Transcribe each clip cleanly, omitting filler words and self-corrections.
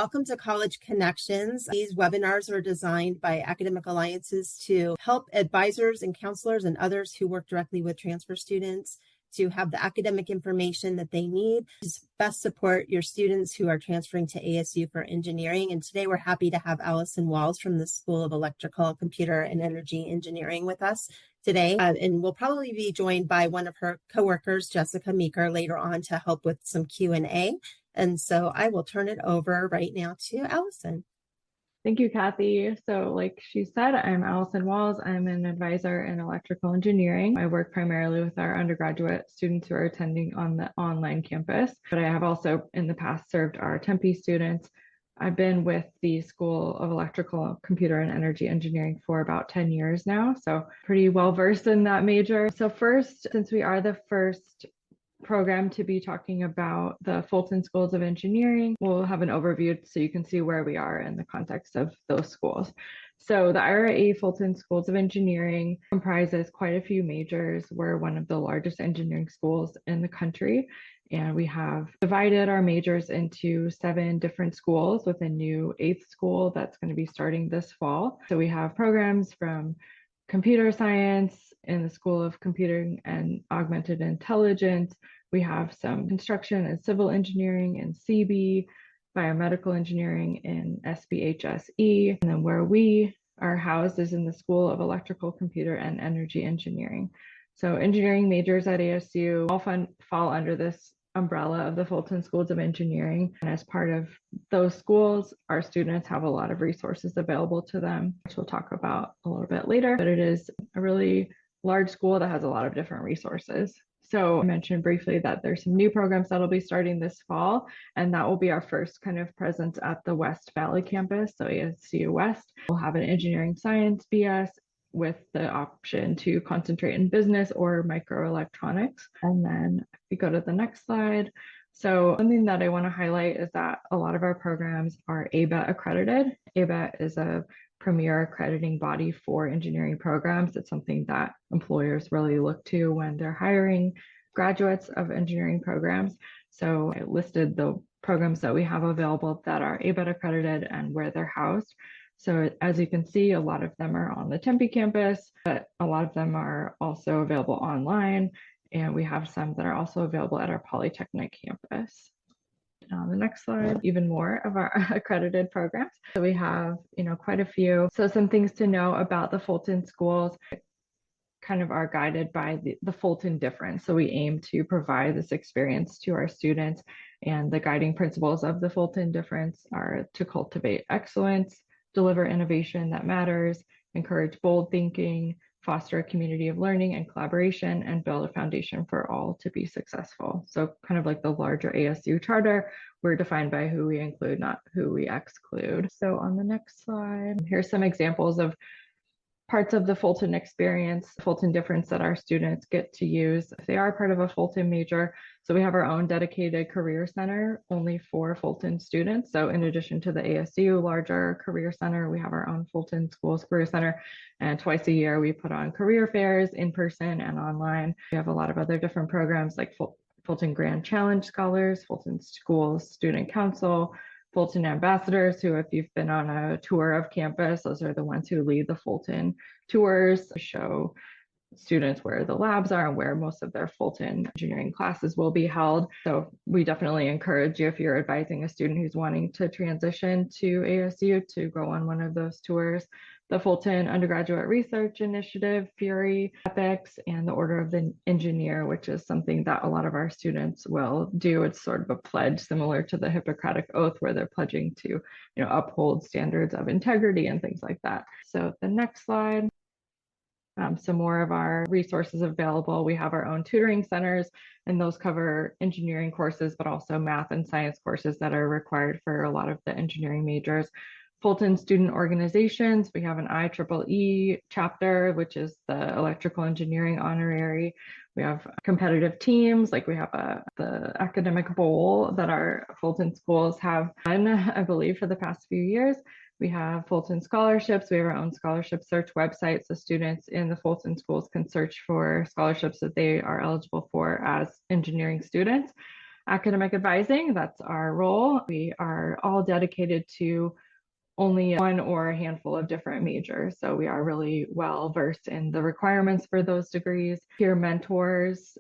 Welcome to College Connections. These webinars are designed by Academic Alliances to help advisors and counselors and others who work directly with transfer students to have the academic information that they need to best support your students who are transferring to ASU for engineering. And today we're happy to have Allison Walls from the School of Electrical, Computer, and Energy Engineering with us today. And we'll probably be joined by one of her coworkers, Jessica Meeker, later on to help with some Q&A. And so I will turn it over right now to Allison. Thank you, Kathy. So like she said, I'm Allison Walls. I'm an advisor in electrical engineering. I work primarily with our undergraduate students who are attending on the online campus, but I have also in the past served our Tempe students. I've been with the School of Electrical, Computer, and Energy Engineering for about 10 years now, so pretty well versed in that major. So first, since we are the first program to be talking about the Fulton Schools of Engineering, we'll have an overview so you can see where we are in the context of those schools. So the IRA Fulton Schools of Engineering comprises quite a few majors. We're one of the largest engineering schools in the country, and we have divided our majors into 7 different schools with a new 8th school that's going to be starting this fall. So we have programs from computer science in the School of Computing and Augmented Intelligence. We have some construction and civil engineering in CB, biomedical engineering in SBHSE, and then where we are housed is in the School of Electrical, Computer, and Energy Engineering. So engineering majors at ASU all fall under this umbrella of the Fulton Schools of Engineering. And as part of those schools, our students have a lot of resources available to them, which we'll talk about a little bit later. But it is a really large school that has a lot of different resources. So I mentioned briefly that there's some new programs that'll be starting this fall, and that will be our first kind of presence at the West Valley campus, so ASU West. We'll have an engineering science BS with the option to concentrate in business or microelectronics. And then if we go to the next slide. So something that I want to highlight is that a lot of our programs are ABET accredited. ABET is a premier accrediting body for engineering programs. It's something that employers really look to when they're hiring graduates of engineering programs. So I listed the programs that we have available that are ABET accredited and where they're housed. So as you can see, a lot of them are on the Tempe campus, but a lot of them are also available online. And we have some that are also available at our Polytechnic campus. On the next slide, even more of our accredited programs. So we have, quite a few. So some things to know about the Fulton schools kind of are guided by the Fulton difference. So we aim to provide this experience to our students, and the guiding principles of the Fulton difference are to cultivate excellence, deliver innovation that matters, encourage bold thinking, foster a community of learning and collaboration, and build a foundation for all to be successful. So kind of like the larger ASU charter, we're defined by who we include, not who we exclude. So on the next slide, here's some examples of parts of the Fulton experience, Fulton difference that our students get to use if they are part of a Fulton major. So we have our own dedicated career center only for Fulton students. So in addition to the ASU larger career center, we have our own Fulton Schools Career Center. And twice a year, we put on career fairs in person and online. We have a lot of other different programs like Fulton Grand Challenge Scholars, Fulton Schools Student Council, Fulton ambassadors, who if you've been on a tour of campus, those are the ones who lead the Fulton tours to show students where the labs are and where most of their Fulton engineering classes will be held. So we definitely encourage you, if you're advising a student who's wanting to transition to ASU, to go on one of those tours. The Fulton Undergraduate Research Initiative, FURY, EPICS, and the Order of the Engineer, which is something that a lot of our students will do. It's sort of a pledge similar to the Hippocratic Oath, where they're pledging to, uphold standards of integrity and things like that. So the next slide. Some more of our resources available. We have our own tutoring centers, and those cover engineering courses, but also math and science courses that are required for a lot of the engineering majors. Fulton student organizations, we have an IEEE chapter, which is the electrical engineering honorary. We have competitive teams, like we have the academic bowl that our Fulton schools have done, I believe, for the past few years. We have Fulton scholarships. We have our own scholarship search website, so students in the Fulton schools can search for scholarships that they are eligible for as engineering students. Academic advising, that's our role. We are all dedicated to only one or a handful of different majors. So we are really well versed in the requirements for those degrees. Peer mentors,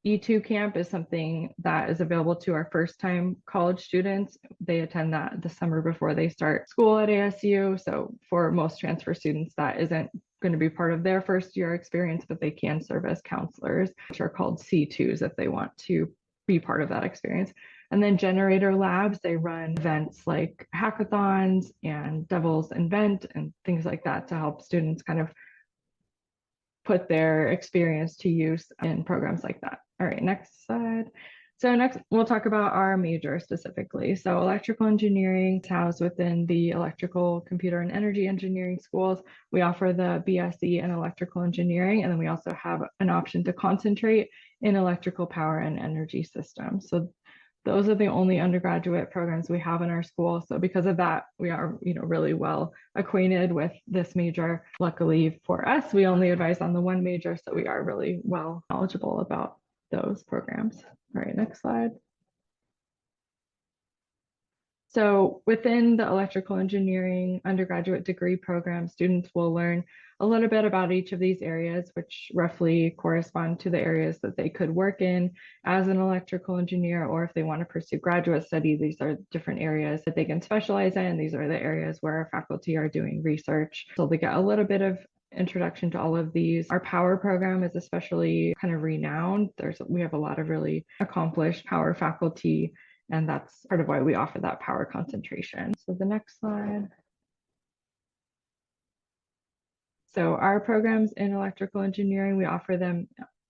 E2 camp is something that is available to our first time college students. They attend that the summer before they start school at ASU. So for most transfer students, that isn't going to be part of their first year experience, but they can serve as counselors, which are called C2s if they want to be part of that experience. And then Generator Labs, they run events like hackathons and Devil's Invent and things like that to help students kind of put their experience to use in programs like that. All right, next slide. So next, we'll talk about our major specifically. So electrical engineering is housed within the electrical, computer, and energy engineering schools. We offer the BSc in electrical engineering, and then we also have an option to concentrate in electrical power and energy systems. So those are the only undergraduate programs we have in our school. So because of that, we are, really well acquainted with this major. Luckily for us, we only advise on the one major, so we are really well knowledgeable about those programs. All right, next slide. So within the electrical engineering undergraduate degree program, students will learn a little bit about each of these areas, which roughly correspond to the areas that they could work in as an electrical engineer, or if they want to pursue graduate study, these are different areas that they can specialize in. These are the areas where our faculty are doing research. So they get a little bit of introduction to all of these. Our power program is especially kind of renowned. We have a lot of really accomplished power faculty, and that's part of why we offer that power concentration. So the next slide. So our programs in electrical engineering, we offer them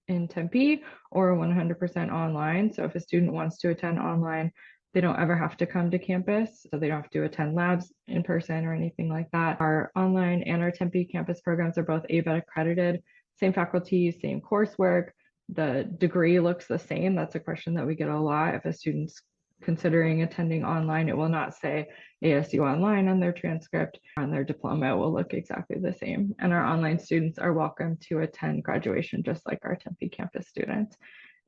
in Tempe or 100% online. So if a student wants to attend online, they don't ever have to come to campus. So they don't have to attend labs in person or anything like that. Our online and our Tempe campus programs are both ABET accredited, same faculty, same coursework. The degree looks the same. That's a question that we get a lot. If a student's considering attending online, it will not say ASU online on their transcript. On their diploma, it will look exactly the same. And our online students are welcome to attend graduation just like our Tempe campus students.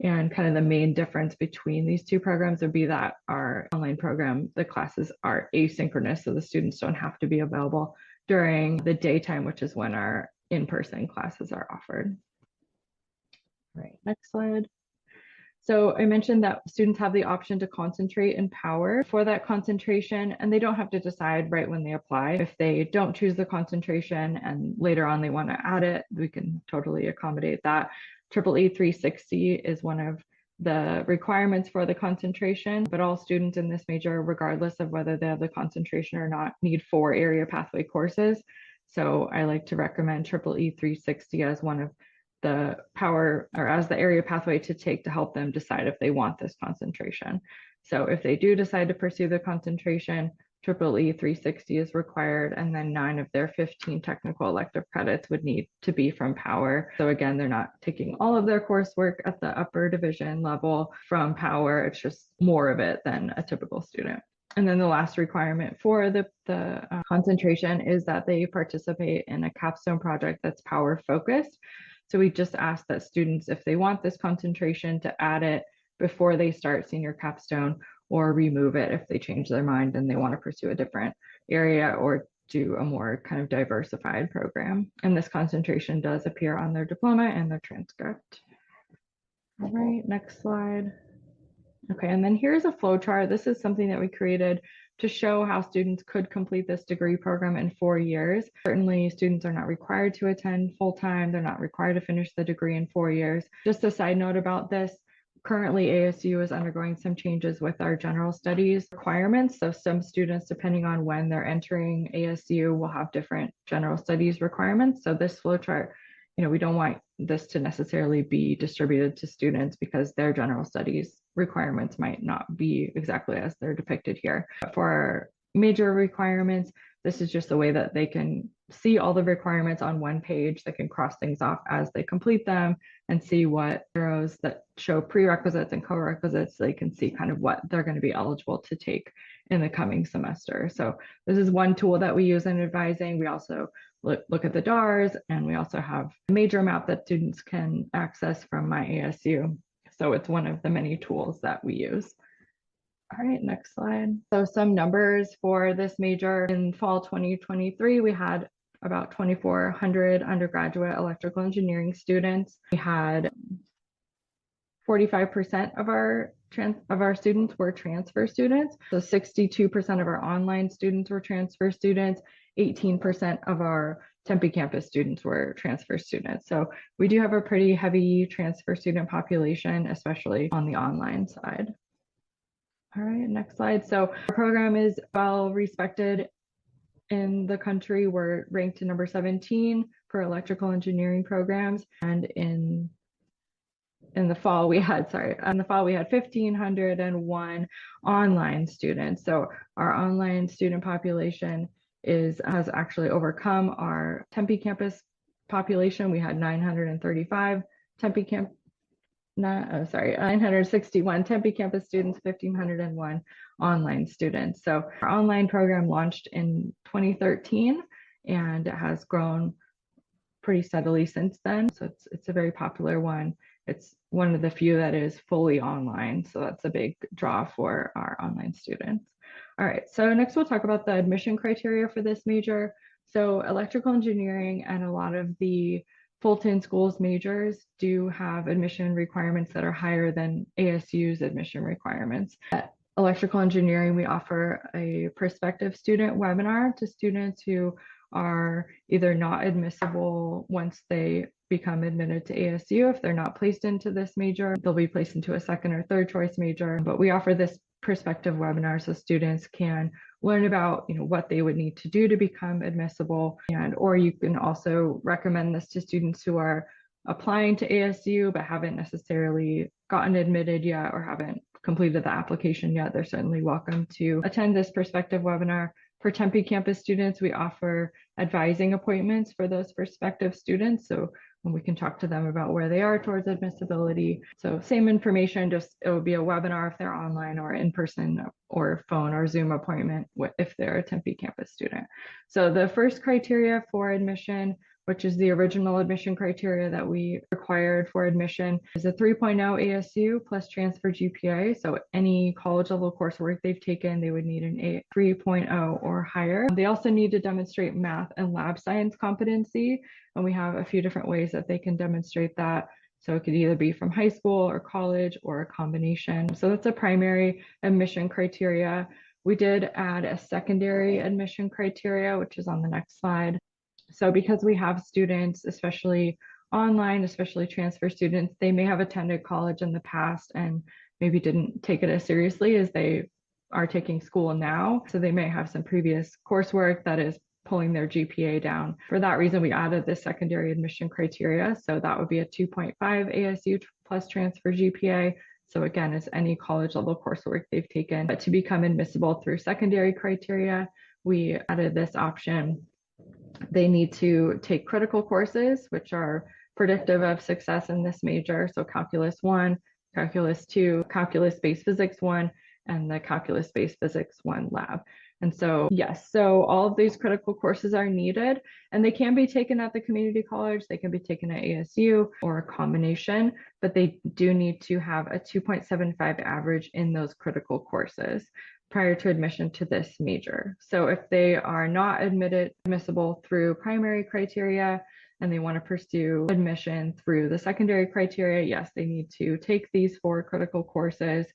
And kind of the main difference between these two programs would be that our online program, the classes are asynchronous, so the students don't have to be available during the daytime, which is when our in-person classes are offered. All right, next slide. So I mentioned that students have the option to concentrate in power for that concentration, and they don't have to decide right when they apply. If they don't choose the concentration and later on they want to add it, we can totally accommodate that. EEE 360 is one of the requirements for the concentration, but all students in this major, regardless of whether they have the concentration or not, need 4 area pathway courses. So I like to recommend EEE 360 as one of the power, or as the area pathway to take to help them decide if they want this concentration. So if they do decide to pursue the concentration, EEE 360 is required, and then 9 of their 15 technical elective credits would need to be from power. So again, they're not taking all of their coursework at the upper division level from power. It's just more of it than a typical student. And then the last requirement for the concentration is that they participate in a capstone project that's power focused. So we just ask that students, if they want this concentration, to add it before they start senior capstone, or remove it if they change their mind and they want to pursue a different area or do a more kind of diversified program. And this concentration does appear on their diploma and their transcript. All right, next slide. Okay, and then here's a flow chart. This is something that we created to show how students could complete this degree program in 4 years. Certainly, students are not required to attend full-time. They're not required to finish the degree in 4 years. Just a side note about this, currently ASU is undergoing some changes with our general studies requirements. So some students, depending on when they're entering ASU, will have different general studies requirements. So this flow chart, we don't want this to necessarily be distributed to students because their general studies requirements might not be exactly as they're depicted here. But for our major requirements, this is just a way that they can see all the requirements on one page. They can cross things off as they complete them and see what arrows that show prerequisites and co-requisites. So they can see kind of what they're going to be eligible to take in the coming semester. So this is one tool that we use in advising. We also look at the DARs, and we also have a major map that students can access from My ASU. So it's one of the many tools that we use. All right, next slide. So some numbers for this major in fall 2023, we had about 2,400 undergraduate electrical engineering students. We had 45% of our students were transfer students. So 62% of our online students were transfer students. 18% of our Tempe campus students were transfer students. So we do have a pretty heavy transfer student population, especially on the online side. All right, next slide. So our program is well respected in the country. We're ranked number 17 for electrical engineering programs. And in the fall we had 1,501 online students. So our online student population has actually overcome our Tempe campus population. We had 935 Tempe camp 961 Tempe campus students, 1,501 online students. So our online program launched in 2013 and it has grown pretty steadily since then. So it's a very popular one. It's one of the few that is fully online. So that's a big draw for our online students. All right, so next we'll talk about the admission criteria for this major. So electrical engineering and a lot of the Fulton Schools majors do have admission requirements that are higher than ASU's admission requirements. At electrical engineering, we offer a prospective student webinar to students who are either not admissible once they become admitted to ASU. If they're not placed into this major, they'll be placed into a second or third choice major. But we offer this prospective webinar so students can learn about what they would need to do to become admissible, or you can also recommend this to students who are applying to ASU but haven't necessarily gotten admitted yet or haven't completed the application yet. They're certainly welcome to attend this prospective webinar. For Tempe campus students, we offer advising appointments for those prospective students. So we can talk to them about where they are towards admissibility. So same information, just it would be a webinar if they're online, or in person or phone or Zoom appointment if they're a Tempe campus student. So the first criteria for admission, which is the original admission criteria that we required for admission, is a 3.0 ASU plus transfer GPA. So any college level coursework they've taken, they would need an 3.0 or higher. They also need to demonstrate math and lab science competency. And we have a few different ways that they can demonstrate that. So it could either be from high school or college or a combination. So that's a primary admission criteria. We did add a secondary admission criteria, which is on the next slide. So because we have students, especially online, especially transfer students, they may have attended college in the past and maybe didn't take it as seriously as they are taking school now. So they may have some previous coursework that is pulling their GPA down. For that reason, we added this secondary admission criteria. So that would be a 2.5 ASU plus transfer GPA. So again, it's any college level coursework they've taken. But to become admissible through secondary criteria, we added this option. They need to take critical courses, which are predictive of success in this major. So Calculus 1, Calculus 2, Calculus-based Physics 1, and the Calculus-based Physics 1 lab. And so, yes, so all of these critical courses are needed, and they can be taken at the community college, they can be taken at ASU or a combination, but they do need to have a 2.75 average in those critical courses prior to admission to this major. So if they are not admissible through primary criteria and they want to pursue admission through the secondary criteria, yes, they need to take these 4 critical courses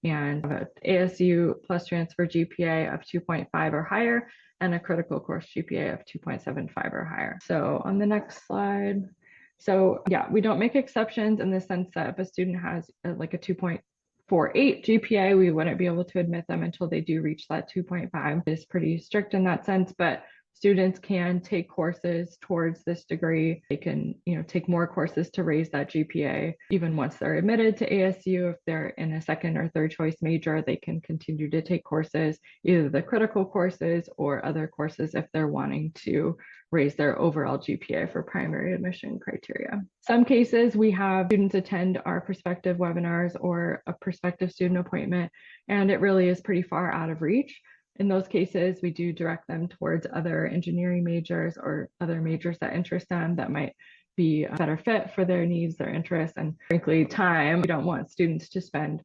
and ASU plus transfer GPA of 2.5 or higher and a critical course GPA of 2.75 or higher. So on the next slide. So yeah, we don't make exceptions in the sense that if a student has like a 2.48 GPA, we wouldn't be able to admit them until they do reach that 2.5. It's pretty strict in that sense, but students can take courses towards this degree. They can, take more courses to raise that GPA. Even once they're admitted to ASU, if they're in a second or third choice major, they can continue to take courses, either the critical courses or other courses if they're wanting to raise their overall GPA for primary admission criteria. Some cases we have students attend our prospective webinars or a prospective student appointment, and it really is pretty far out of reach. In those cases, we do direct them towards other engineering majors or other majors that interest them that might be a better fit for their needs, their interests, and frankly, time. We don't want students to spend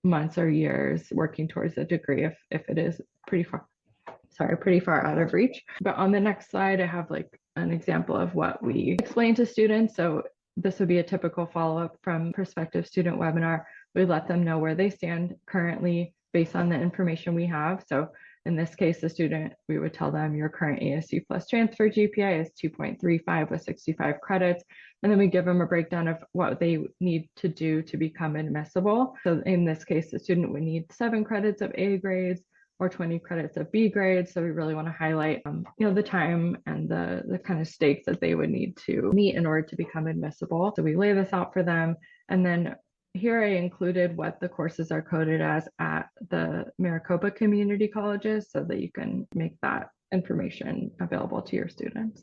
months or years working towards a degree if it is pretty far out of reach. But on the next slide, I have like an example of what we explain to students. So this would be a typical follow-up from prospective student webinar. We let them know where they stand currently based on the information we have. So in this case, the student, we would tell them your current ASU plus transfer GPA is 2.35 with 65 credits. And then we give them a breakdown of what they need to do to become admissible. So in this case, the student would need 7 credits of A grades or 20 credits of B grades. So we really want to highlight, the time and the kind of stakes that they would need to meet in order to become admissible. So we lay this out for them. And then here I included what the courses are coded as at the Maricopa community colleges so that you can make that information available to your students.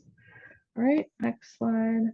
All right, next slide.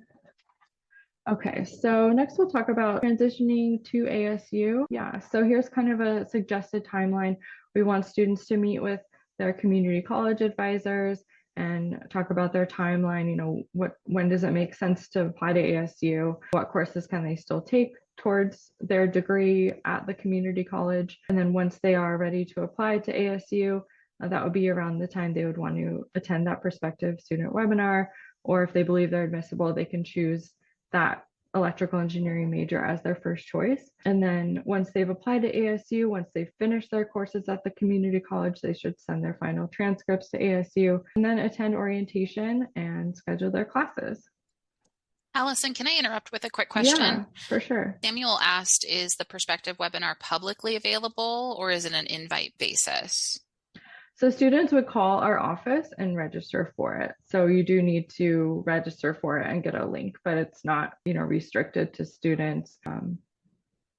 Okay, so next we'll talk about transitioning to ASU. Yeah, so here's kind of a suggested timeline. We want students to meet with their community college advisors and talk about their timeline, when does it make sense to apply to ASU? What courses can they still take towards their degree at the community college? And then once they are ready to apply to ASU, that would be around the time they would want to attend that prospective student webinar, or if they believe they're admissible, they can choose that electrical engineering major as their first choice. And then once they've applied to ASU, once they've finished their courses at the community college, they should send their final transcripts to ASU and then attend orientation and schedule their classes. Allison, can I interrupt with a quick question? Yeah, for sure. Samuel asked, is the prospective webinar publicly available or is it an invite basis? So students would call our office and register for it. So you do need to register for it and get a link, but it's not, restricted to students.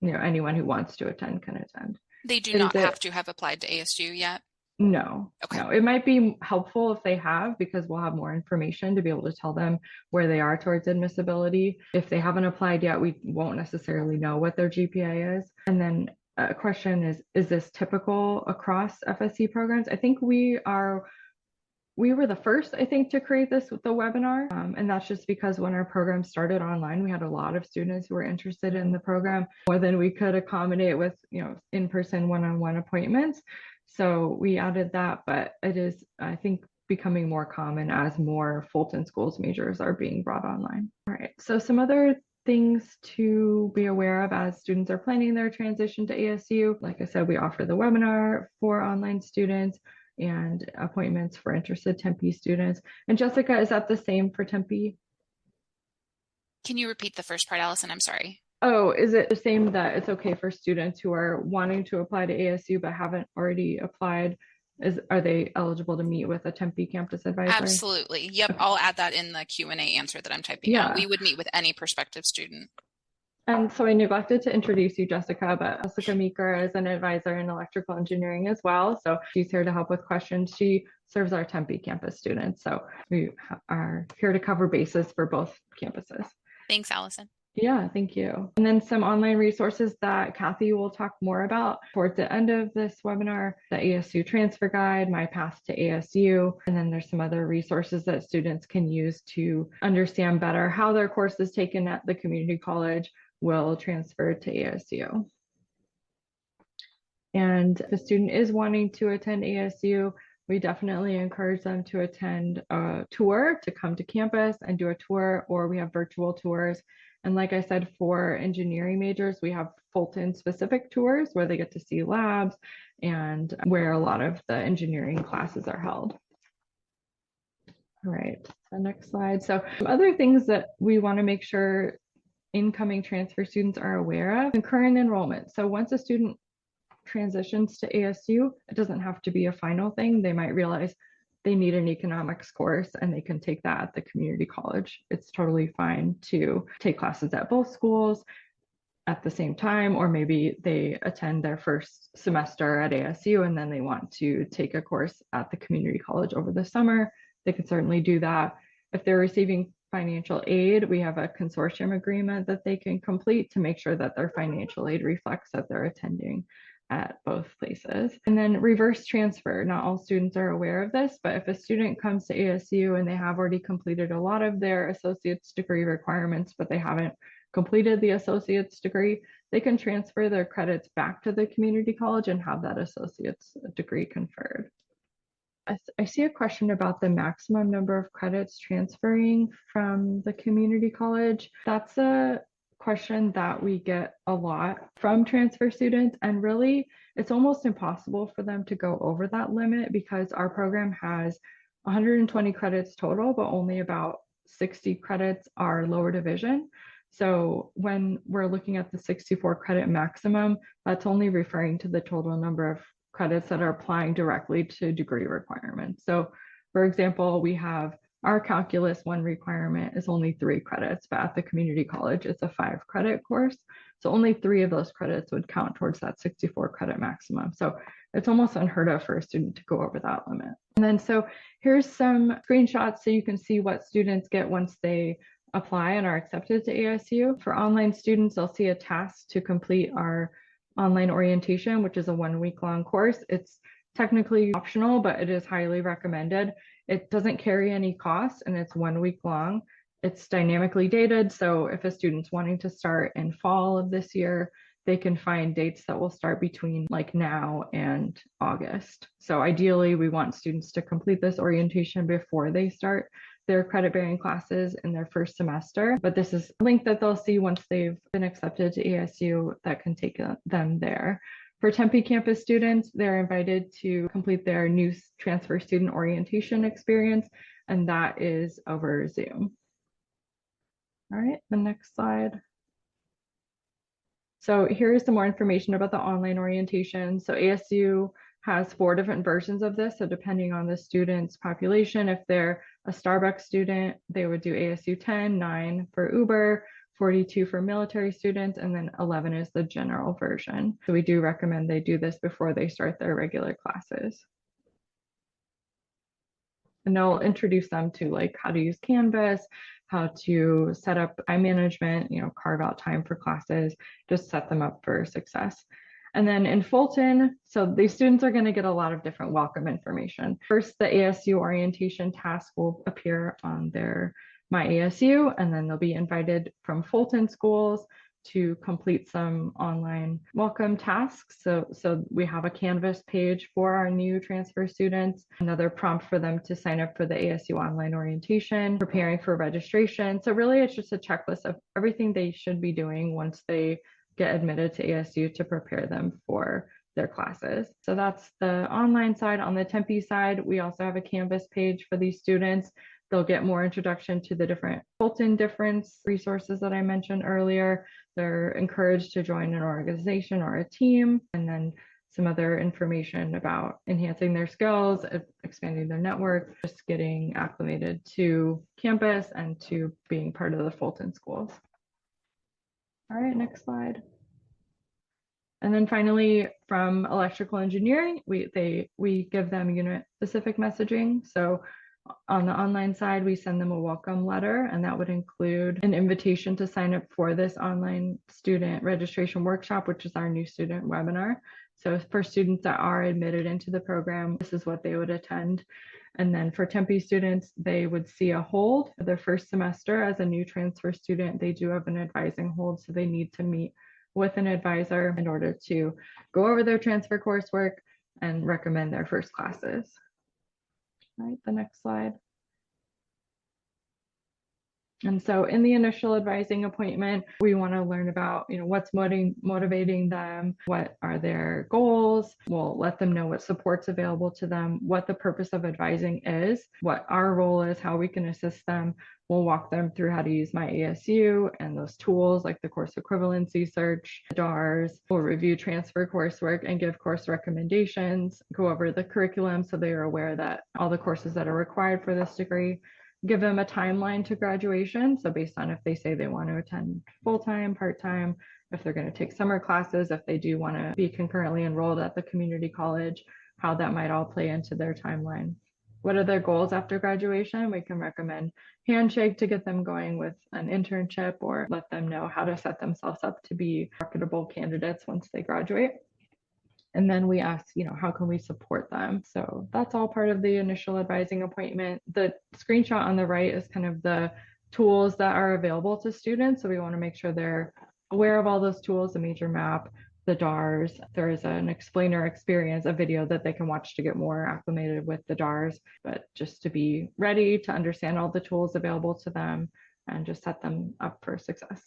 Anyone who wants to attend can attend. They do not have to have applied to ASU yet? No. Okay. No, it might be helpful if they have, because we'll have more information to be able to tell them where they are towards admissibility. If they haven't applied yet, we won't necessarily know what their GPA is. And then a question is this typical across FSC programs? I think we were the first, to create this with the webinar. And that's just because when our program started online, we had a lot of students who were interested in the program, more than we could accommodate with, in-person one-on-one appointments. So we added that, but it is, I think, becoming more common as more Fulton Schools majors are being brought online. All right, so some other things to be aware of as students are planning their transition to ASU. Like I said, we offer the webinar for online students and appointments for interested Tempe students. And Jessica, is that the same for Tempe? Can you repeat the first part, Allison? I'm sorry. Oh, is it the same that it's okay for students who are wanting to apply to ASU but haven't already applied? Are they eligible to meet with a Tempe campus advisor? Absolutely. Yep. Okay. I'll add that in the Q&A answer that I'm typing out. We would meet with any prospective student. And so I neglected to introduce you, Jessica, but Jessica Meeker is an advisor in electrical engineering as well. So she's here to help with questions. She serves our Tempe campus students. So we are here to cover bases for both campuses. Thanks, Allison. Yeah, thank you. And then some online resources that Kathy will talk more about towards the end of this webinar, the ASU Transfer Guide, My Path to ASU, and then there's some other resources that students can use to understand better how their courses taken at the community college will transfer to ASU. And if a student is wanting to attend ASU, we definitely encourage them to attend a tour, to come to campus and do a tour, or we have virtual tours. And like I said, for engineering majors, we have Fulton specific tours where they get to see labs and where a lot of the engineering classes are held. All right, so next slide. So other things that we want to make sure incoming transfer students are aware of: concurrent enrollment. So once a student transitions to ASU, it doesn't have to be a final thing. They might realize they need an economics course and they can take that at the community college. It's totally fine to take classes at both schools at the same time, or maybe they attend their first semester at ASU and then they want to take a course at the community college over the summer. They can certainly do that. If they're receiving financial aid, we have a consortium agreement that they can complete to make sure that their financial aid reflects that they're attending at both places. And then reverse transfer. Not all students are aware of this, but if a student comes to ASU and they have already completed a lot of their associate's degree requirements, but they haven't completed the associate's degree, they can transfer their credits back to the community college and have that associate's degree conferred. I see a question about the maximum number of credits transferring from the community college. That's a question that we get a lot from transfer students, and really it's almost impossible for them to go over that limit because our program has 120 credits total, but only about 60 credits are lower division. So when we're looking at the 64 credit maximum, that's only referring to the total number of credits that are applying directly to degree requirements. So for example, we have our calculus 1 requirement is only 3 credits, but at the community college, it's a 5 credit course. So only 3 of those credits would count towards that 64 credit maximum. So it's almost unheard of for a student to go over that limit. And then so here's some screenshots so you can see what students get once they apply and are accepted to ASU. For online students, they'll see a task to complete our online orientation, which is a 1-week-long course. It's technically optional, but it is highly recommended. It doesn't carry any cost and it's 1 week long. It's dynamically dated. So if a student's wanting to start in fall of this year, they can find dates that will start between like now and August. So ideally, we want students to complete this orientation before they start their credit-bearing classes in their first semester. But this is a link that they'll see once they've been accepted to ASU that can take them there. For Tempe campus students, they're invited to complete their new transfer student orientation experience, and that is over Zoom. All right, the next slide. So here's some more information about the online orientation. So ASU has 4 different versions of this. So depending on the student's population, if they're a Starbucks student, they would do ASU 10, 9 for Uber, 42 for military students, and then 11 is the general version. So we do recommend they do this before they start their regular classes. And they'll introduce them to like how to use Canvas, how to set up time management, carve out time for classes, just set them up for success. And then in Fulton, so these students are going to get a lot of different welcome information. First, the ASU orientation task will appear on their My ASU, and then they'll be invited from Fulton schools to complete some online welcome tasks. So we have a Canvas page for our new transfer students, another prompt for them to sign up for the ASU online orientation, preparing for registration. So really it's just a checklist of everything they should be doing once they get admitted to ASU to prepare them for their classes. So that's the online side. On the Tempe side, we also have a Canvas page for these students. They'll get more introduction to the different Fulton difference resources that I mentioned earlier. They're encouraged to join an organization or a team, and then some other information about enhancing their skills, expanding their network, just getting acclimated to campus and to being part of the Fulton schools. All right, next slide. And then finally, from electrical engineering, we give them unit-specific messaging. So on the online side, we send them a welcome letter, and that would include an invitation to sign up for this online student registration workshop, which is our new student webinar. So for students that are admitted into the program, this is what they would attend. And then for Tempe students, they would see a hold for their first semester. As a new transfer student, they do have an advising hold, so they need to meet with an advisor in order to go over their transfer coursework and recommend their first classes. All right, the next slide. And so in the initial advising appointment, we want to learn about, what's motivating them, what are their goals. We'll let them know what support's available to them, what the purpose of advising is, what our role is, how we can assist them. We'll walk them through how to use My ASU and those tools like the course equivalency search, DARS. We'll review transfer coursework and give course recommendations, go over the curriculum so they are aware that all the courses that are required for this degree. Give them a timeline to graduation. So based on if they say they want to attend full-time, part-time, if they're going to take summer classes, if they do want to be concurrently enrolled at the community college, how that might all play into their timeline. What are their goals after graduation? We can recommend Handshake to get them going with an internship, or let them know how to set themselves up to be marketable candidates once they graduate. And then we ask, how can we support them? So that's all part of the initial advising appointment. The screenshot on the right is kind of the tools that are available to students. So we want to make sure they're aware of all those tools, the major map, the DARS. There is an explainer experience, a video that they can watch to get more acclimated with the DARS, but just to be ready to understand all the tools available to them and just set them up for success.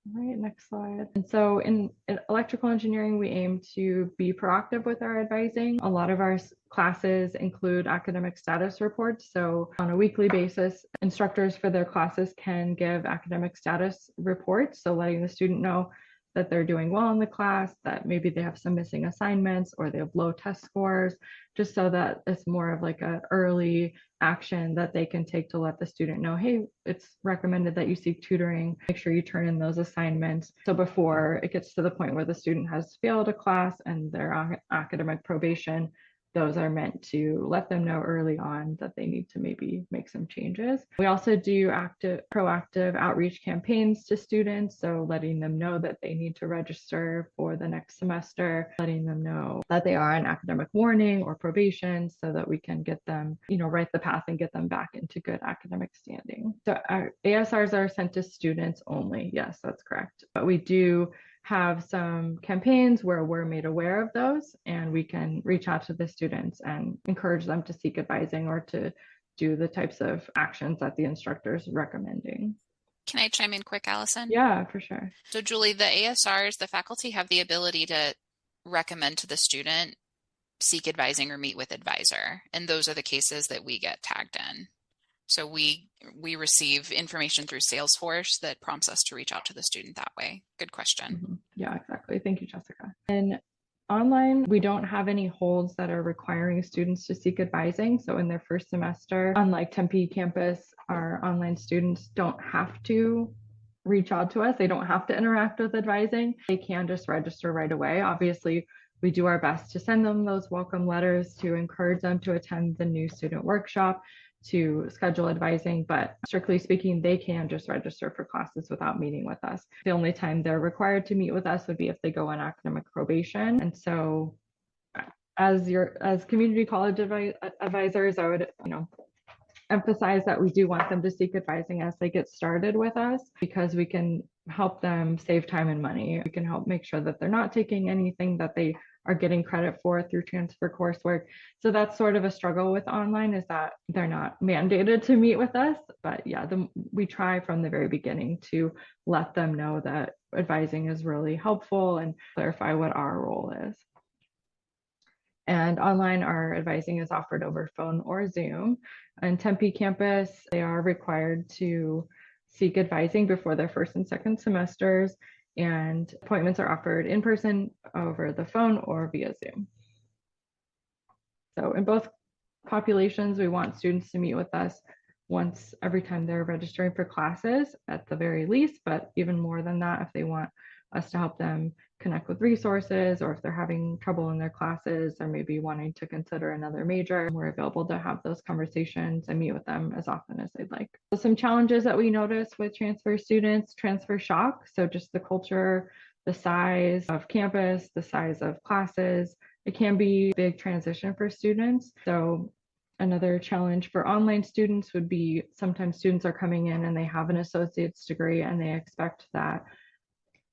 All right, next slide. And so in electrical engineering, we aim to be proactive with our advising. A lot of our classes include academic status reports. So on a weekly basis, instructors for their classes can give academic status reports. So letting the student know that they're doing well in the class, that maybe they have some missing assignments or they have low test scores, just so that it's more of like an early action that they can take to let the student know, hey, it's recommended that you seek tutoring, make sure you turn in those assignments. So before it gets to the point where the student has failed a class and they're on academic probation, those are meant to let them know early on that they need to maybe make some changes. We also do proactive outreach campaigns to students. So letting them know that they need to register for the next semester, letting them know that they are on academic warning or probation so that we can get them, right the path and get them back into good academic standing. So our ASRs are sent to students only. Yes, that's correct. But we do have some campaigns where we're made aware of those and we can reach out to the students and encourage them to seek advising or to do the types of actions that the instructor is recommending. Can I chime in quick, Allison? Yeah, for sure. So Julie, the ASRs, the faculty have the ability to recommend to the student seek advising or meet with advisor. And those are the cases that we get tagged in. So we receive information through Salesforce that prompts us to reach out to the student that way. Good question. Mm-hmm. Yeah, exactly. Thank you, Jessica. And online, we don't have any holds that are requiring students to seek advising. So in their first semester, unlike Tempe campus, our online students don't have to reach out to us. They don't have to interact with advising. They can just register right away. Obviously, we do our best to send them those welcome letters to encourage them to attend the new student workshop, to schedule advising, but strictly speaking, they can just register for classes without meeting with us. The only time they're required to meet with us would be if they go on academic probation. And so as community college advisors, I would, emphasize that we do want them to seek advising as they get started with us, because we can help them save time and money. We can help make sure that they're not taking anything that they are getting credit for through transfer coursework. So that's sort of a struggle with online, is that they're not mandated to meet with us. But yeah, we try from the very beginning to let them know that advising is really helpful and clarify what our role is. And online, our advising is offered over phone or Zoom. On Tempe campus, they are required to seek advising before their first and second semesters, and appointments are offered in person, over the phone, or via Zoom. So in both populations, we want students to meet with us once every time they're registering for classes at the very least, but even more than that if they want us to help them connect with resources, or if they're having trouble in their classes or maybe wanting to consider another major, we're available to have those conversations and meet with them as often as they'd like. So some challenges that we notice with transfer students: transfer shock. So just the culture, the size of campus, the size of classes. It can be a big transition for students. So another challenge for online students would be sometimes students are coming in and they have an associate's degree and they expect that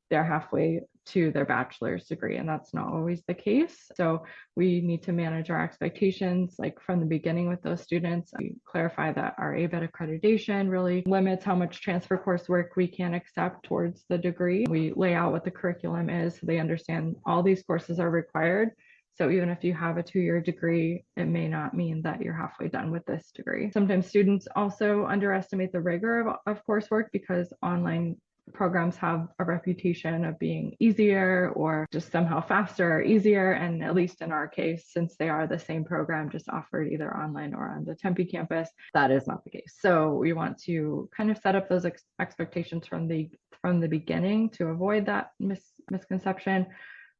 they're halfway to their bachelor's degree, and that's not always the case. So we need to manage our expectations like from the beginning with those students. We clarify that our ABET accreditation really limits how much transfer coursework we can accept towards the degree. We lay out what the curriculum is so they understand all these courses are required. So even if you have a 2-year degree, it may not mean that you're halfway done with this degree. Sometimes students also underestimate the rigor of coursework because online programs have a reputation of being easier or just somehow faster or easier. And at least in our case, since they are the same program just offered either online or on the Tempe campus, that is not the case. So we want to kind of set up those expectations from the beginning to avoid that misconception.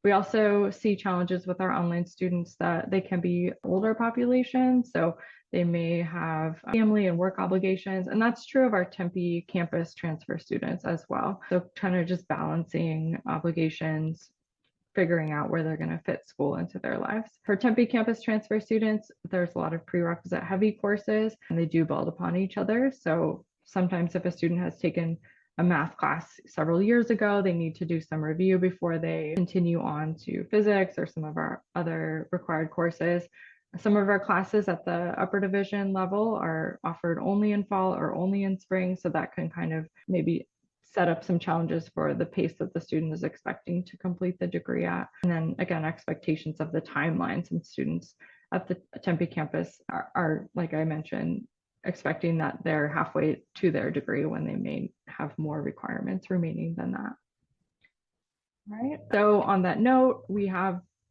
We also see challenges with our online students that they can be older population. So they may have family and work obligations, and that's true of our Tempe campus transfer students as well. So kind of just balancing obligations, figuring out where they're going to fit school into their lives. For Tempe campus transfer students, there's a lot of prerequisite heavy courses and they do build upon each other. So sometimes if a student has taken a math class several years ago, they need to do some review before they continue on to physics or some of our other required courses. Some of our classes at the upper division level are offered only in fall or only in spring, so that can kind of maybe set up some challenges for the pace that the student is expecting to complete the degree at. And then again, expectations of the timeline. Some students at the Tempe campus are like I mentioned, expecting that they're halfway to their degree when they may have more requirements remaining than that. All right, so on that note,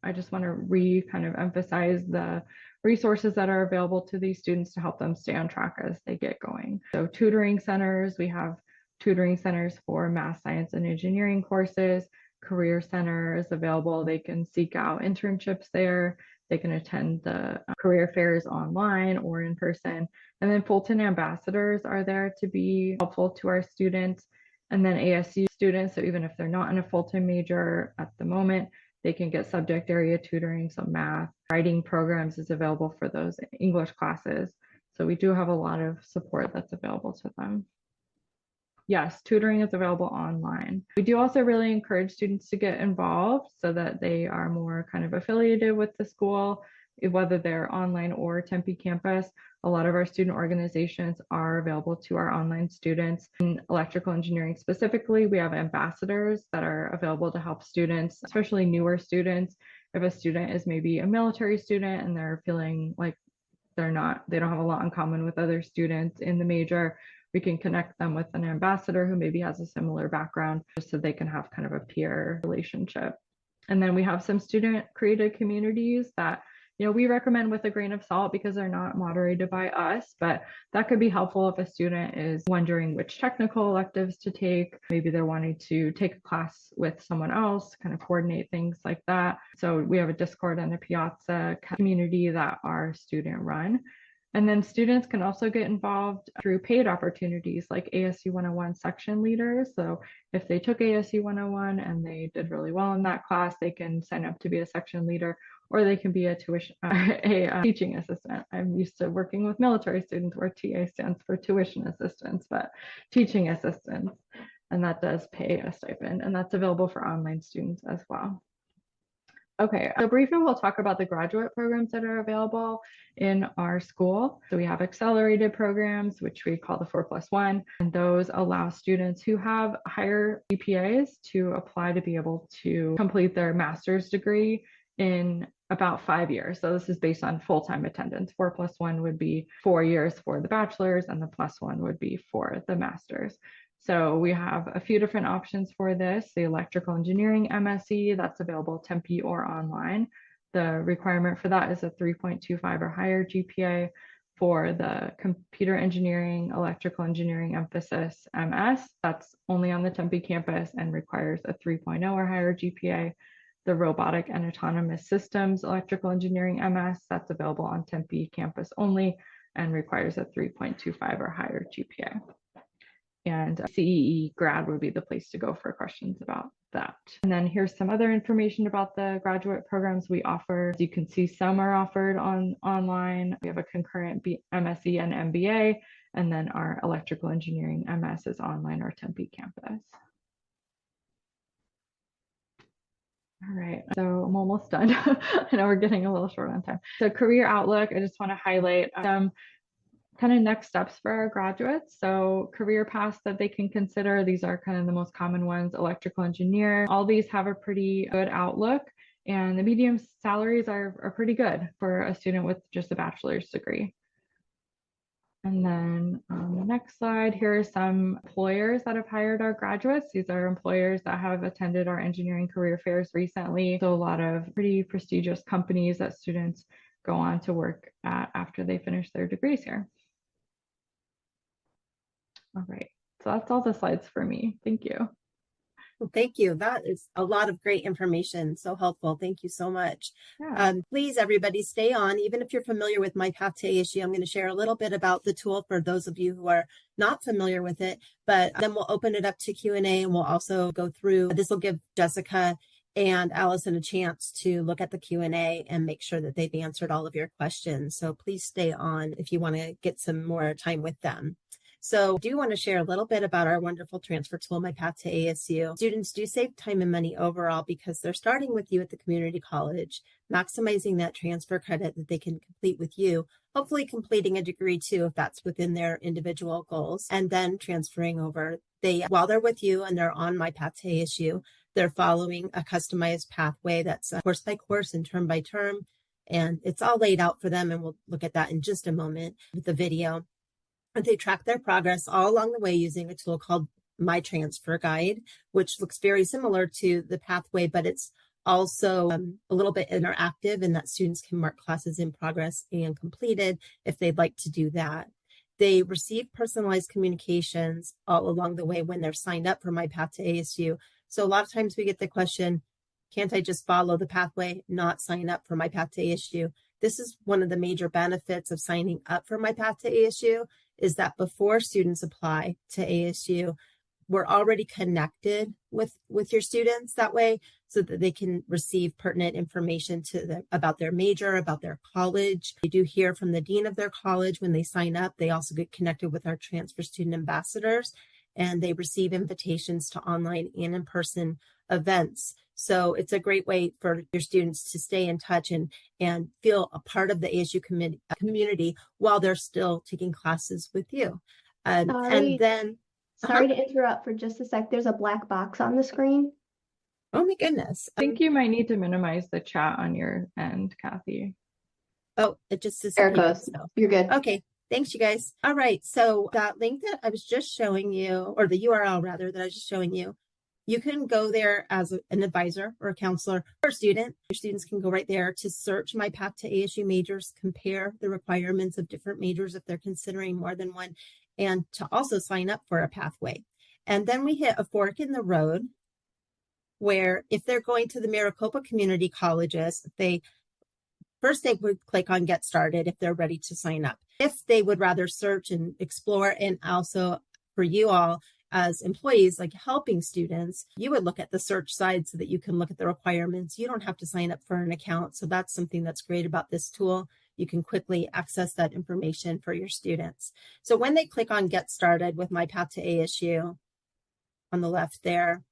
I just want to kind of emphasize the resources that are available to these students to help them stay on track as they get going. So tutoring centers, we have tutoring centers for math, science, and engineering courses. Career Center is available. They can seek out internships there. They can attend the career fairs online or in person. And then Fulton ambassadors are there to be helpful to our students. And then ASU students, so even if they're not in a Fulton major at the moment, they can get subject area tutoring. So math, writing programs is available for those English classes. So we do have a lot of support that's available to them. Yes, tutoring is available online. We do also really encourage students to get involved so that they are more kind of affiliated with the school, whether they're online or Tempe campus. A lot of our student organizations are available to our online students. In electrical engineering specifically, we have ambassadors that are available to help students, especially newer students. If a student is maybe a military student and they're feeling like they don't have a lot in common with other students in the major, we can connect them with an ambassador who maybe has a similar background just so they can have kind of a peer relationship. And then we have some student created communities that, we recommend with a grain of salt because they're not moderated by us, but that could be helpful if a student is wondering which technical electives to take. Maybe they're wanting to take a class with someone else, kind of coordinate things like that. So we have a Discord and a Piazza community that are student run. And then students can also get involved through paid opportunities like ASU 101 section leaders. So if they took ASU 101 and they did really well in that class, they can sign up to be a section leader, or they can be a teaching assistant. I'm used to working with military students where TA stands for tuition assistants, but teaching assistants, and that does pay a stipend, and that's available for online students as well. Okay, so briefly we'll talk about the graduate programs that are available in our school. So we have accelerated programs, which we call the 4+1, and those allow students who have higher GPAs to apply to be able to complete their master's degree in about 5 years. So this is based on full-time attendance. 4+1 would be 4 years for the bachelor's and the +1 would be for the master's. So we have a few different options for this. The electrical engineering MSc, that's available Tempe or online. The requirement for that is a 3.25 or higher GPA. For the computer engineering, electrical engineering emphasis MS, that's only on the Tempe campus and requires a 3.0 or higher GPA. The robotic and autonomous systems, electrical engineering MS, that's available on Tempe campus only and requires a 3.25 or higher GPA. And CEE grad would be the place to go for questions about that. And then here's some other information about the graduate programs we offer. As you can see, some are offered online. We have a concurrent MSc and MBA, and then our electrical engineering MS is online or Tempe campus. All right, so I'm almost done. I know we're getting a little short on time. So career outlook, I just want to highlight some kind of next steps for our graduates. So career paths that they can consider, these are kind of the most common ones. Electrical engineer, all these have a pretty good outlook, and the median salaries are pretty good for a student with just a bachelor's degree. And then on the next slide, here are some employers that have hired our graduates. These are employers that have attended our engineering career fairs recently. So a lot of pretty prestigious companies that students go on to work at after they finish their degrees here. All right, so that's all the slides for me. Thank you. Well, thank you. That is a lot of great information. So helpful. Thank you so much. Yeah. Please, everybody, stay on. Even if you're familiar with My Path to ASU, I'm going to share a little bit about the tool for those of you who are not familiar with it, but then we'll open it up to Q&A, and we'll also go through, this will give Jessica and Allison a chance to look at the Q&A and make sure that they've answered all of your questions. So please stay on if you want to get some more time with them. So I do want to share a little bit about our wonderful transfer tool, My Path to ASU. Students do save time and money overall because they're starting with you at the community college, maximizing that transfer credit that they can complete with you, hopefully completing a degree too, if that's within their individual goals, and then transferring over. While they're with you and they're on My Path to ASU, they're following a customized pathway that's course by course and term by term. And it's all laid out for them. And we'll look at that in just a moment with the video. And they track their progress all along the way using a tool called My Transfer Guide, which looks very similar to the pathway, but it's also a little bit interactive in that students can mark classes in progress and completed if they'd like to do that. They receive personalized communications all along the way when they're signed up for My Path to ASU. So a lot of times we get the question, can't I just follow the pathway, not sign up for My Path to ASU? This is one of the major benefits of signing up for My Path to ASU, is that before students apply to ASU, we're already connected with your students that way so that they can receive pertinent information about their major, about their college. They do hear from the dean of their college when they sign up. They also get connected with our transfer student ambassadors, and they receive invitations to online and in-person events. So it's a great way for your students to stay in touch and feel a part of the ASU community while they're still taking classes with you. Sorry to interrupt for just a sec. There's a black box on the screen. Oh my goodness. I think you might need to minimize the chat on your end, Kathy. Oh, it just There it goes. So. You're good. Okay. Thanks, you guys. All right. So that link that I was just showing you, or the URL rather, that I was just showing you, you can go there as an advisor or a counselor or a student. Your students can go right there to search My Path to ASU majors, compare the requirements of different majors if they're considering more than one, and to also sign up for a pathway. And then we hit a fork in the road where if they're going to the Maricopa Community Colleges, they would click on Get Started if they're ready to sign up. If they would rather search and explore, and also for you all as employees, like helping students, you would look at the search side so that you can look at the requirements. You don't have to sign up for an account. So that's something that's great about this tool. You can quickly access that information for your students. So when they click on Get Started with My Path to ASU on the left there,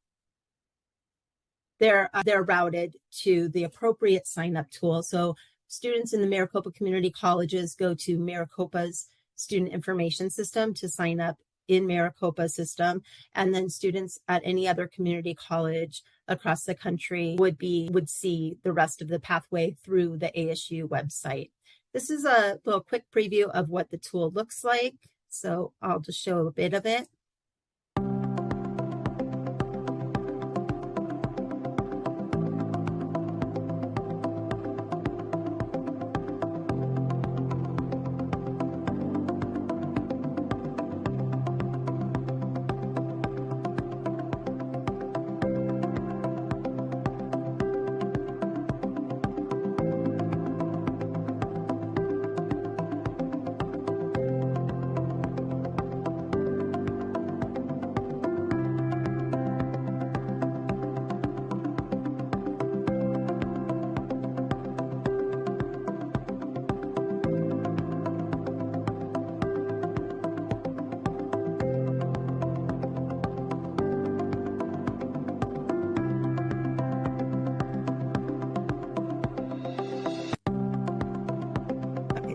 they're routed to the appropriate sign-up tool. So students in the Maricopa Community Colleges go to Maricopa's Student Information System to sign up in Maricopa system, and then students at any other community college across the country would see the rest of the pathway through the ASU website. This is a little quick preview of what the tool looks like, so I'll just show a bit of it.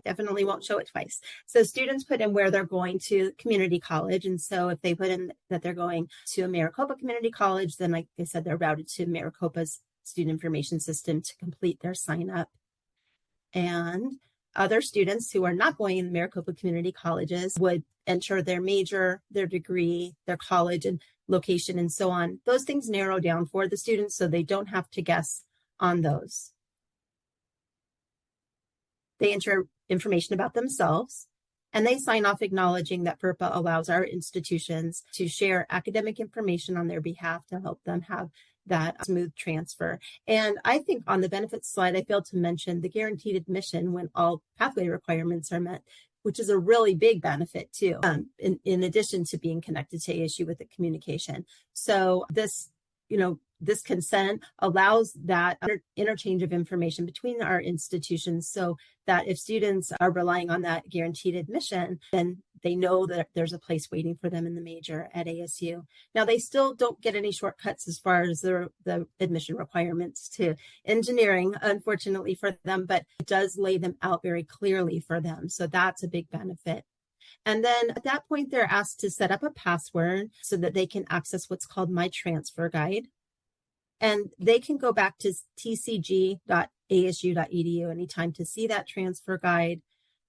Definitely won't show it twice. So students put in where they're going to community college. And so if they put in that they're going to a Maricopa Community College, then like I said, they're routed to Maricopa's Student Information System to complete their sign up. And other students who are not going in Maricopa Community Colleges would enter their major, their degree, their college and location and so on. Those things narrow down for the students so they don't have to guess on those. They enter information about themselves, and they sign off acknowledging that FERPA allows our institutions to share academic information on their behalf to help them have that smooth transfer. And I think on the benefits slide, I failed to mention the guaranteed admission when all pathway requirements are met, which is a really big benefit too, in addition to being connected to ASU with the communication. So this, this consent allows that interchange of information between our institutions so that if students are relying on that guaranteed admission, then they know that there's a place waiting for them in the major at ASU. Now, they still don't get any shortcuts as far as the admission requirements to engineering, unfortunately for them, but it does lay them out very clearly for them. So that's a big benefit. And then at that point, they're asked to set up a password so that they can access what's called My Transfer Guide. And they can go back to tcg.asu.edu anytime to see that transfer guide.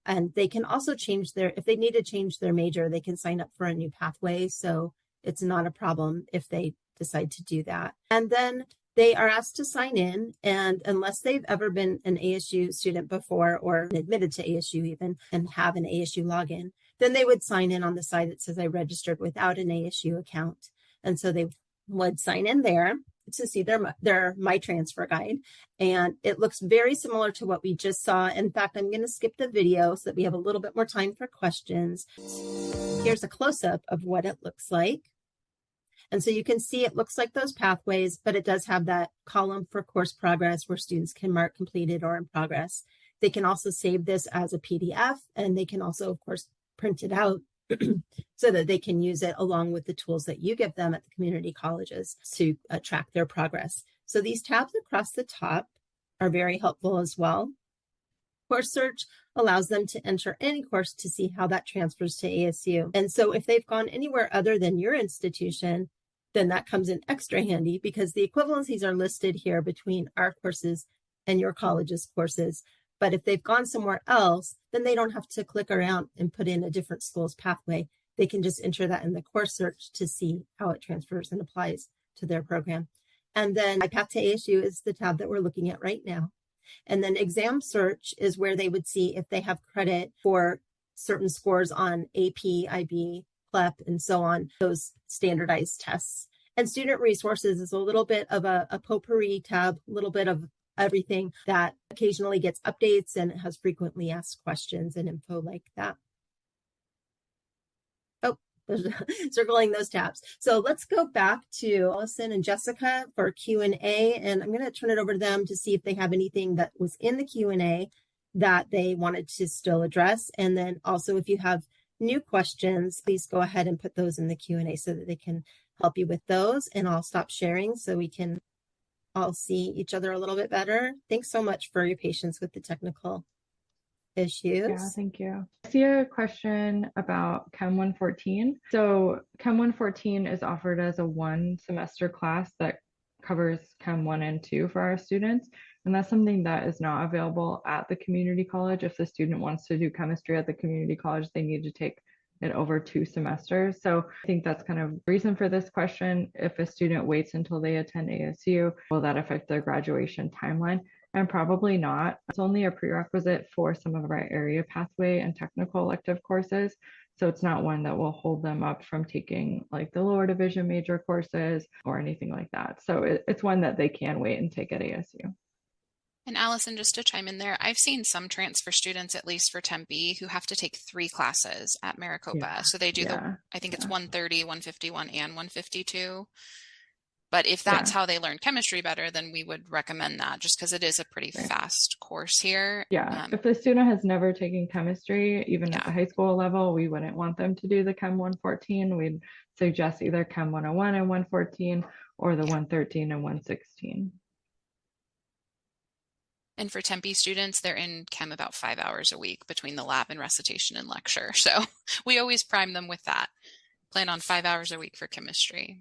And they can also change if they need to change their major, they can sign up for a new pathway. So it's not a problem if they decide to do that. And then they are asked to sign in, and unless they've ever been an ASU student before or admitted to ASU even and have an ASU login, then they would sign in on the side that says I registered without an ASU account. And so they would sign in there to see their My Transfer Guide. And it looks very similar to what we just saw. In fact, I'm going to skip the video so that we have a little bit more time for questions. Here's a close-up of what it looks like. And so you can see it looks like those pathways, but it does have that column for course progress where students can mark completed or in progress. They can also save this as a PDF, and they can also, of course, print it out so that they can use it along with the tools that you give them at the community colleges to track their progress. So these tabs across the top are very helpful as well. Course search allows them to enter any course to see how that transfers to ASU. And so if they've gone anywhere other than your institution, then that comes in extra handy because the equivalencies are listed here between our courses and your college's courses. But if they've gone somewhere else, then they don't have to click around and put in a different school's pathway. They can just enter that in the course search to see how it transfers and applies to their program. And then My Path to ASU is the tab that we're looking at right now. And then exam search is where they would see if they have credit for certain scores on AP, IB, CLEP, and so on, those standardized tests. And student resources is a little bit of a potpourri tab, a little bit of everything that occasionally gets updates and has frequently asked questions and info like that. Oh, circling those tabs. So let's go back to Allison and Jessica for Q&A, and I'm going to turn it over to them to see if they have anything that was in the Q&A that they wanted to still address. And then also if you have new questions, please go ahead and put those in the Q&A so that they can help you with those. And I'll stop sharing so we can all see each other a little bit better. Thanks so much for your patience with the technical issues. Yeah, thank you. I see a question about Chem 114. So Chem 114 is offered as a one semester class that covers Chem 1 and 2 for our students. And that's something that is not available at the community college. If the student wants to do chemistry at the community college, they need to take it over 2 semesters. So I think that's kind of the reason for this question. If a student waits until they attend ASU, will that affect their graduation timeline? And probably not. It's only a prerequisite for some of our area pathway and technical elective courses. So it's not one that will hold them up from taking like the lower division major courses or anything like that. So it's one that they can wait and take at ASU. And Allison, just to chime in there, I've seen some transfer students, at least for Tempe, who have to take 3 classes at Maricopa. Yeah. So they do I think it's 130, 151, and 152. But if that's how they learn chemistry better, then we would recommend that just because it is a pretty fast course here. Yeah. If the student has never taken chemistry, even at the high school level, we wouldn't want them to do the Chem 114. We'd suggest either Chem 101 and 114 or the 113 and 116. And for Tempe students, they're in chem about 5 hours a week between the lab and recitation and lecture. So we always prime them with that. Plan on 5 hours a week for chemistry.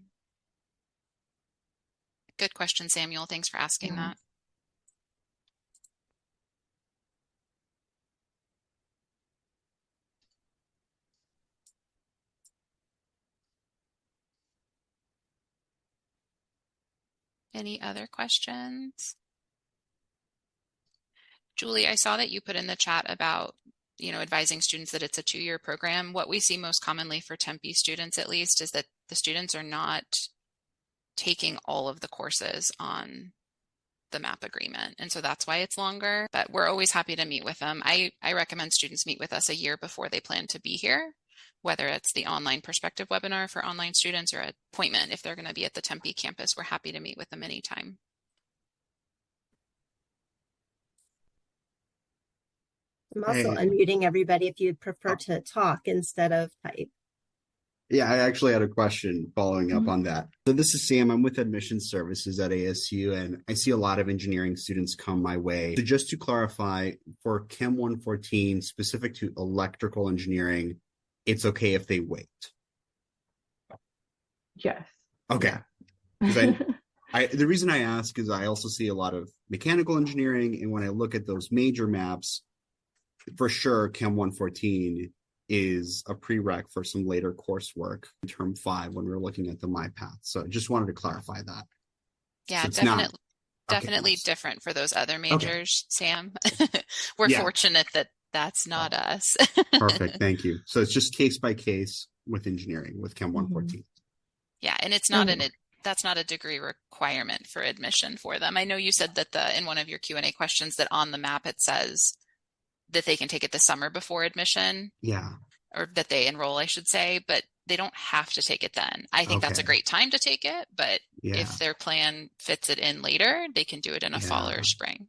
Good question, Samuel. Thanks for asking that. Any other questions? Julie, I saw that you put in the chat about, advising students that it's a 2-year program. What we see most commonly for Tempe students, at least, is that the students are not taking all of the courses on the MAP agreement. And so that's why it's longer, but we're always happy to meet with them. I recommend students meet with us a year before they plan to be here. whether it's the online perspective webinar for online students or an appointment. If they're going to be at the Tempe campus, we're happy to meet with them anytime. I'm also Hey. unmuting everybody if you'd prefer to talk instead of type. Yeah, I actually had a question following up Mhm. on that. So this is Sam. I'm with admissions services at ASU, and I see a lot of engineering students come my way. So just to clarify, for Chem 114, specific to electrical engineering, it's okay if they wait. Yes. Okay. 'Cause the reason I ask is I also see a lot of mechanical engineering, and when I look at those major maps, for sure, Chem 114 is a prereq for some later coursework in term 5 when we're looking at the MyPath. So just wanted to clarify that. Yeah, So it's not- definitely Okay. different for those other majors, Sam. We're Yeah. fortunate that that's not us. Perfect. Thank you. So it's just case by case with engineering with Chem 114. Yeah, and it's not that's not a degree requirement for admission for them. I know you said that in one of your Q&A questions that on the map it says that they can take it the summer before admission, Yeah. or that they enroll, I should say, but they don't have to take it then. I think that's a Okay. great time to take it, but Yeah. if their plan fits it in later, they can do it in a fall Yeah. or spring.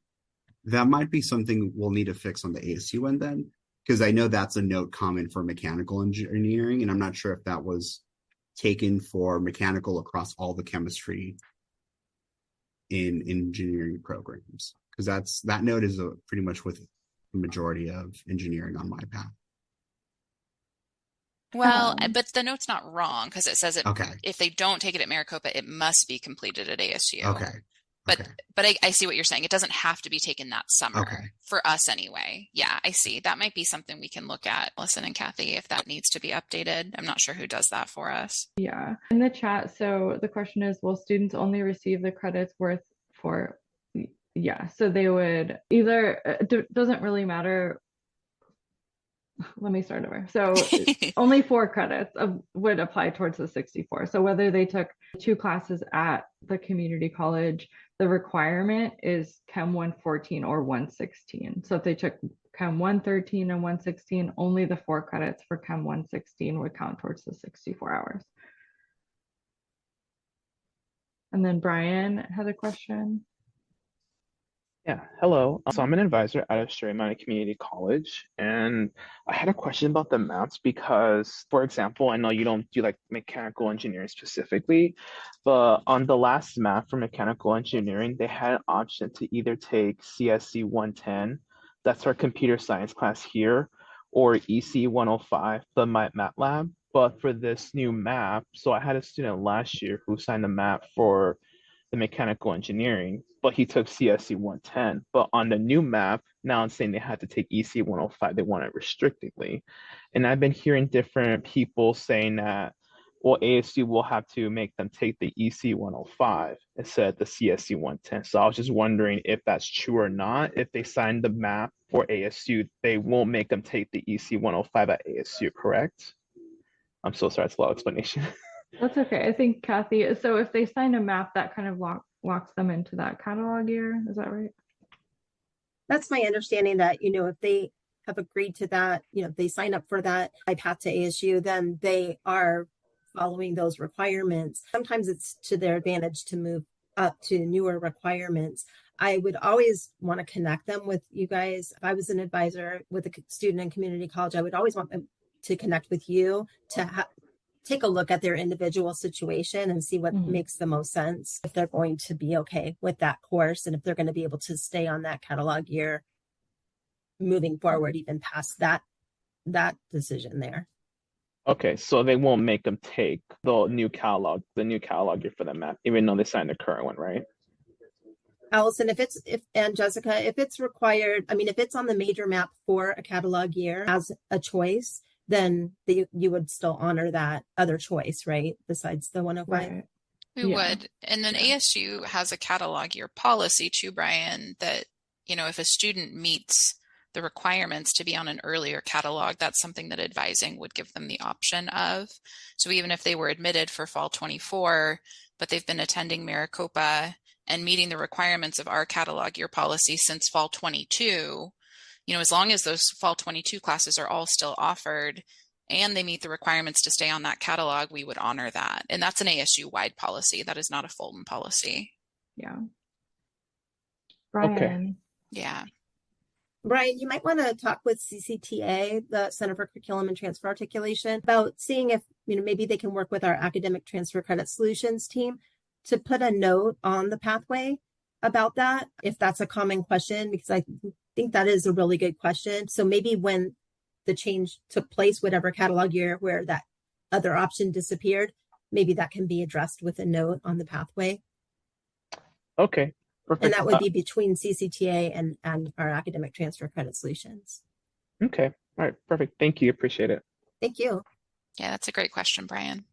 That might be something we'll need to fix on the ASU end then, because I know that's a note common for mechanical engineering, and I'm not sure if that was taken for mechanical across all the chemistry in engineering programs, because that note is pretty much with the majority of engineering on MyPath. Well, but the note's not wrong because it says Okay. if they don't take it at Maricopa, it must be completed at ASU. Okay. But Okay. but I see what you're saying. It doesn't have to be taken that summer Okay. for us anyway. Yeah, I see. That might be something we can look at, Listen and Kathy, if that needs to be updated. I'm not sure who does that for us. Yeah. In the chat, so the question is, will students only receive the credits worth for, yeah, so they would either, doesn't really matter. Let me start over. So only 4 credits would apply towards the 64. So whether they took 2 classes at the community college, the requirement is Chem 114 or 116. So if they took Chem 113 and 116, only the 4 credits for Chem 116 would count towards the 64 hours. And then Brian had a question. Yeah, hello. So I'm an advisor at Australia Mountain Community College, and I had a question about the maps because, for example, I know you don't do like mechanical engineering specifically, but on the last map for mechanical engineering, they had an option to either take CSC 110, that's our computer science class here, or EC 105, the MATLAB. But for this new map, so I had a student last year who signed a map for the mechanical engineering, but he took CSC 110. But on the new map, now it's saying they had to take EC 105. They want it restrictedly. And I've been hearing different people saying that, well, ASU will have to make them take the EC 105 instead of the CSC 110. So I was just wondering if that's true or not. If they sign the map for ASU, they won't make them take the EC 105 at ASU, correct? I'm so sorry, it's a lot of explanation. That's okay. I think Kathy, so if they sign a map, that kind of locks them into that catalog year. Is that right? That's my understanding that, if they have agreed to that, if they sign up for that MyPath to ASU, then they are following those requirements. Sometimes it's to their advantage to move up to newer requirements. I would always want to connect them with you guys. If I was an advisor with a student in community college, I would always want them to connect with you to take a look at their individual situation and see what makes the most sense, if they're going to be okay with that course and if they're going to be able to stay on that catalog year moving forward, even past that decision there. Okay, so they won't make them take the new catalog year for the map, even though they signed the current one, right? Allison, and Jessica, if it's required, if it's on the major map for a catalog year as a choice, then you would still honor that other choice, right? Besides the 105. Right. We would. And then ASU has a catalog year policy too, Brian, that, if a student meets the requirements to be on an earlier catalog, that's something that advising would give them the option of. So even if they were admitted for fall 24, but they've been attending Maricopa and meeting the requirements of our catalog year policy since fall 22, as long as those fall 22 classes are all still offered and they meet the requirements to stay on that catalog, we would honor that. And that's an ASU-wide policy. That is not a Fulton policy. Yeah. Okay. Brian. Yeah. Brian, you might want to talk with CCTA, the Center for Curriculum and Transfer Articulation, about seeing if, maybe they can work with our Academic Transfer Credit Solutions team to put a note on the pathway about that, if that's a common question, because I think that is a really good question. So maybe when the change took place, whatever catalog year where that other option disappeared, maybe that can be addressed with a note on the pathway. Okay. Perfect. And that would be between CCTA and our Academic Transfer Credit Solutions. Okay. All right. Perfect. Thank you. Appreciate it. Thank you. Yeah, that's a great question, Brian.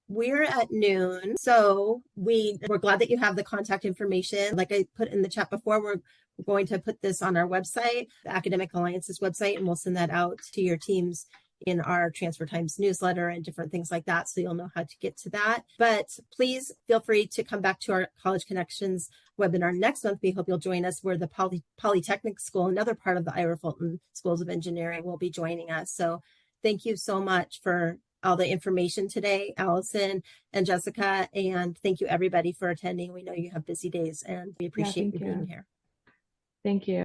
We're at noon, so we're glad that you have the contact information. Like I put in the chat before, we're going to put this on our website, the Academic Alliances website, and we'll send that out to your teams in our Transfer Times newsletter and different things like that, so you'll know how to get to that. But please feel free to come back to our College Connections webinar next month. We hope you'll join us, where the Polytechnic School, another part of the Ira Fulton Schools of Engineering, will be joining us. So thank you so much for all the information today, Allison and Jessica, and thank you everybody for attending. We know you have busy days, and we appreciate you being here. Thank you.